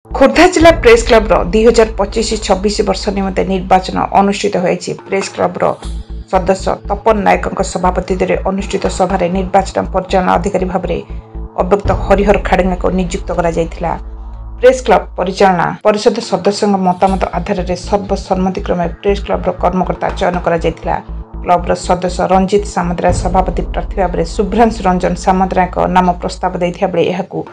खोर्धा जिला press club 2025-26 वर्ष निमंते निर्वाचन अनुष्ठित होइछि। प्रेस क्लब सदस्य तपन नायक सभापति अनुष्ठित सभा निर्वाचन परिचालन अधिकारी भाव अव्यक्त हरिहर खाड़ेगा को नियुक्त करा जायथिला। प्रेस क्लब परिचालना परिषद सदस्य मतामत आधार में सर्वसम्मतिक्रमे प्रेस क्लब कर्मकर्ता चयन करा जायथिला। क्लब सदस्य रंजित सामंतराय सभापति प्रार्थी भाव शुभ्रांशु रंजन सामंतराय नाम प्रस्ताव देथिया बेले एहाकू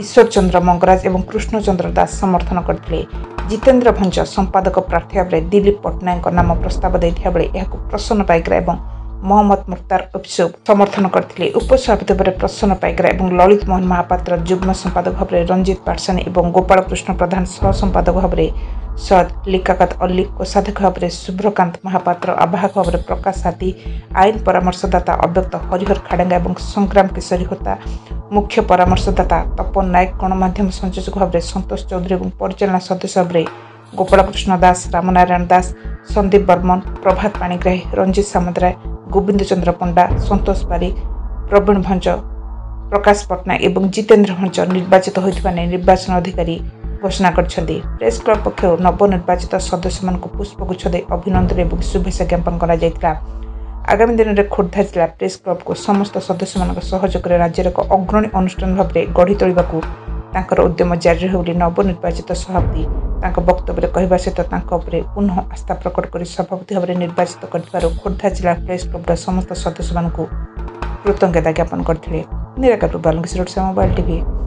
ईश्वर चंद्र मंगराज और कृष्ण चंद्र दास समर्थन करते। जितेन्द्र भंज संपादक प्रार्थी भाव दिलीप पट्टनायक नाम प्रस्ताव देथिया बेले एहाकू प्रसन्न पाइकरा और मोहम्मद मुख्तार अफसूब समर्थन करते। उपसभापति भाव प्रसन्न पाइकरा और ललित मोहन महापात्र युग्म संपादक भाव रंजित पाटसानी और गोपाल कृष्ण प्रधान सह संपादक भाव सद लिकाकत अल्ली कोषाध्यक्ष भाव शुभ्रकांत महापात्र आवाहक भाव प्रकाश हाथी आईन परामर्शदाता अव्यक्त हरिहर खाड़ेगा और संग्राम केशरी होता मुख्य परामर्शदाता तपन नायक गणमाध्यम संयोजक भाव संतोष चौधरी और परिचालना सदस्य भाव गोपाल कृष्ण दास रामनारायण दास संदीप बर्मन प्रभात पाणिग्राही रंजित सामंतराय गोविंद चंद्र पंडा संतोष पारिक प्रवीण भंज प्रकाश पट्टनायक और जितेन्द्र भंज निर्वाचित होता निर्वाचन अधिकारी घोषणा करछन्ती। प्रेस क्लब पक्षर नवनिर्वाचित सदस्य मान पुष्पगुच्छ दे अभिनंदन और शुभेच्छा ज्ञापन करा जायतिला। आगामी दिन में खोर्धा जिला प्रेस क्लब को समस्त सदस्य मान सहयोग राज्यर एक अग्रणी अनुष्ठान भाव में गढ़ी तोड़ उद्यम जारी रहे नवनिर्वाचित सभापति वक्तव्य कहवा सहित पुनः आस्था प्रकट कर सभापति भाव निर्वाचित कर खोर्धा जिला प्रेस क्लब समस्त सदस्य मान कृतज्ञता ज्ञापन करते। निराकार बालंगीर मोबाइल टीवी।